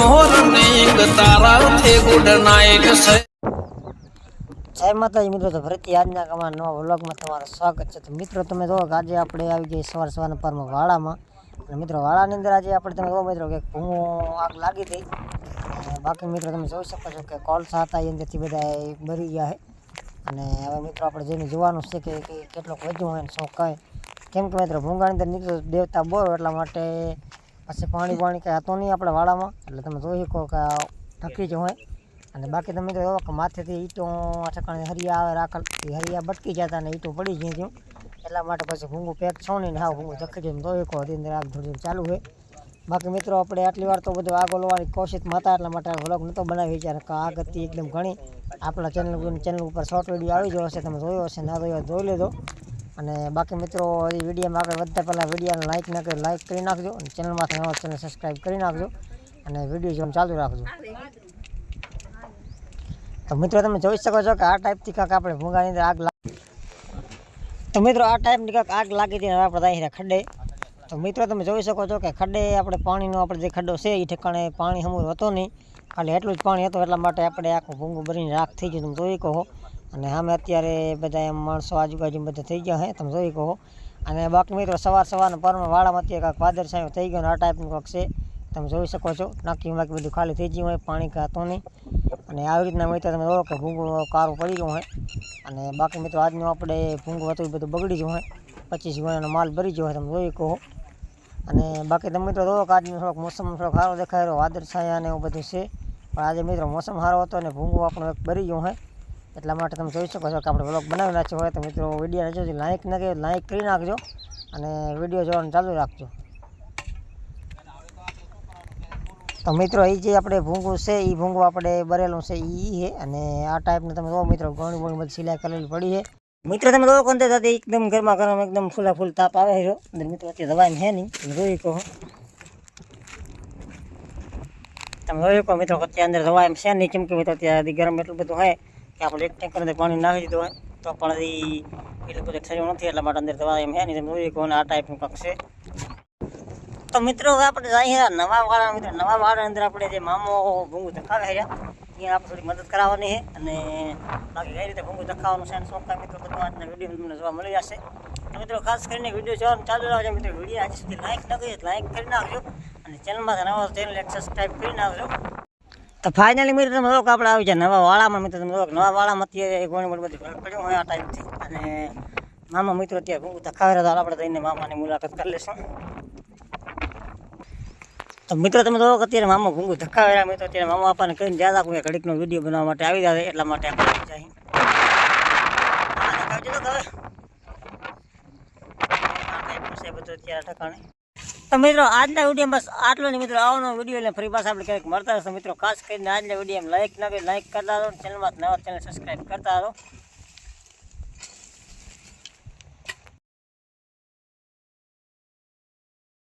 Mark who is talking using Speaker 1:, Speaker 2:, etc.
Speaker 1: મોરનિંગ તારાથી good night છે।
Speaker 2: જય માતાજી મિત્રો, તો ફરીથી આજના અમારા નવા વ્લોગમાં તમારું સ્વાગત છે। તો મિત્રો તમે જો કે આજે આપણે આવી જઈએ સવારના પારમાં વાડામાં, અને મિત્રો વાડાની અંદર આજે આપણે તમે જો મિત્રો કે ભૂંગો આગ લાગી હતી। બાકી મિત્રો તમે જોઈ શકો છો કે કોલસા હતા એ અંદરથી બધા બળી ગયા છે। અને હવે મિત્રો આપણે જઈને જોવાનું છે કે કેટલોક વધ્યું હોય ને શું કહે, કેમ કે મિત્રો ભૂંગાની અંદર નીકળ્યો દેવતા બોરો, એટલા માટે પછી પાણી કંઈ હતું નહીં આપણે વાડામાં, એટલે તમે જોઈ શકો કે ઢકી જ હોય। અને બાકી તમે તો એવો કે માથેથી ઈંટો ઠકાણે હરિયા આવે રાખલ, હરિયા બટકી જતા ને ઈંટો પડી ગઈ હતી, એટલા માટે પછી ભૂંગું પેક છો નહીં ને હા ભૂંગું ધક્કી જઈને જોઈ શકો અંદર આગ થોડી ચાલુ છે। બાકી મિત્રો આપણે આટલી વાર તો બધું આગ ઓલવાની કોશિશમાં હતા, એટલા માટે વ્લોગ નહોતો બનાવી વિચાર કે આગ હતી એકદમ ઘણી। આપણા ચેનલ ઉપર શોર્ટ વિડીયો આવી ગયો હશે, તમે જોયો હશે, ના જોયો જોઈ લેજો। અને બાકી મિત્રો એ વિડીયોમાં આગળ વધતા પહેલાં વિડીયોને લાઇક ના કરી લાઇક કરી નાખજો, અને ચેનલમાંથી નવો ચેનલ સબસ્ક્રાઈબ કરી નાખજો, અને વિડીયો જોવાનું ચાલુ રાખજો। તો મિત્રો તમે જોઈ શકો છો કે આ ટાઈપથી કાંક આપણે ભૂંગાની અંદર આગ લાગી, તો મિત્રો આ ટાઈપની કાંક આગ લાગી હતી, આપણે અહીં ખડે। તો મિત્રો તમે જોઈ શકો છો કે ખડે આપણે પાણીનો આપણે જે ખડ્ડો છે એ ઠેકાણે પાણી હમુર હતો નહીં, ખાલી એટલું જ પાણી હતું, એટલા માટે આપણે આખું ભૂંગું ભરીને રાખ થઈ ગયું, તમે જોઈ કહો। અને સામે અત્યારે બધા એમ માણસો આજુબાજુ બધા થઈ ગયા છે, તમે જોઈ કહો। અને બાકી મિત્રો સવારના પરમાં વાળામાં અત્યારે કાંઈક વાદળછાયું થઈ ગયું, આ ટાઈપનું કાંક છે, તમે જોઈ શકો છો। નાખી બાકી બધું ખાલી થઈ ગયું હોય, પાણી કાંઈ હતું નહીં, અને આવી રીતના મિત્રો તમે જોવો કે ભૂંગું કારું પડી ગયું હોય। અને બાકી મિત્રો આજનું આપણે ભૂંગું હતું એ બધું બગડી ગયું હોય, 25 ગુણાનો માલ ભરી ગયો હોય, તમે જોઈ કહો। અને બાકી તમે મિત્રો જોવો કે આજનું થોડોક મોસમ થોડોક સારો દેખાય રહ્યો, વાદળછાયા ને એવું બધું છે, પણ આજે મિત્રો મોસમ સારો હતો અને ભૂંગું આપણું એક ભરી ગયું હોય, એટલા માટે તમે જોઈ શકો છો કે આપણે વ્લોગ બનાવી નાખ્યો હોય। તો મિત્રો વિડીયો જો લાઇક ન કર્યો લાઇક કરી નાખજો, અને વિડીયો જોવાનું ચાલુ રાખજો। તો મિત્રો એ જે આપણે ભૂંગું છે એ ભૂંગું આપણે બરેલું છે એ છે, અને આ ટાઈપનું તમે જો મિત્રો ઘણી બધી સિલાઈ કરેલી પડી છે। મિત્રો તમે જોવો કોણ સાથે એકદમ ગરમા ગરમ એકદમ ફૂલા ફૂલ તાપ આવે છે અંદર, મિત્રો અત્યારે દવાની છે નહીં, તમે જોઈ કહો, તમે જોઈ કહો મિત્રો અત્યારે અંદર દવા એમ છે નહીં, કેમ કે મિત્રો અત્યારે ગરમ એટલું બધું હોય કે આપણે એક ટેન્કર અંદર પાણી નાખી દીધું હોય તો પણ એટલું બધું થયું નથી, એટલા માટે અંદર દવા એમ છે નહીં, તમે જોઈ કહો ને આ ટાઈપનું કાંક છે। તો મિત્રો આપણે અહીંયા નવા વાળા અંદર આપણે જે મામો ભૂંગું ધખાવે છે અહીંયા આપણે થોડી મદદ કરાવવાની છે, અને બાકી કઈ રીતે ભૂંગું ધખાવવાનું છે અને શું કાંઈ મિત્રો બધું આજના વિડીયો તમને જોવા મળી જશે। તો મિત્રો ખાસ કરીને વિડીયો જોવાનું ચાલુ રાખજો। મિત્રો વિડીયો આજે સુધી લાઇક ન કરી લાઇક કરી નાખજો, અને ચેનલમાં નવો ચેનલ એક સબસ્ક્રાઈબ કરી નાખજો। તો ફાઇનલી મિત્રો તમે લોકો આપણે આવી જાય નવા વાળામાં, મિત્રો તમે નવા વાળામાં અત્યારે ઘણી બધી ફરક પડ્યો હોય આ ટાઈપથી, અને મામા મિત્રો અત્યારે ભૂંગું ધખાવે તો આપણે જઈને મામાની મુલાકાત કરી લઈશું। તો મિત્રો તમે જોવો કે અત્યારે મામા ભૂંગું ધક્કાવેરા, મિત્રો અત્યારે મામા આપણને કહીને જ્યાં કોઈ ઘડીકનો વિડીયો બનાવવા માટે આવી જાય, એટલા માટે આપણે જાય બધું અત્યારે ઠકાણે। તો મિત્રો આજના વિડીયો બસ આટલો નહીં મિત્રો, આવવાનો વિડીયો એટલે ફરી પાછા આપણે ક્યાંક મળતા હશે। મિત્રો ખાસ કરીને આજના વિડીયો લાઇક ના કરી લાઇક કરતા રહો, ચેનલમાં નવા ચેનલ સબસ્ક્રાઈબ કરતા રહો।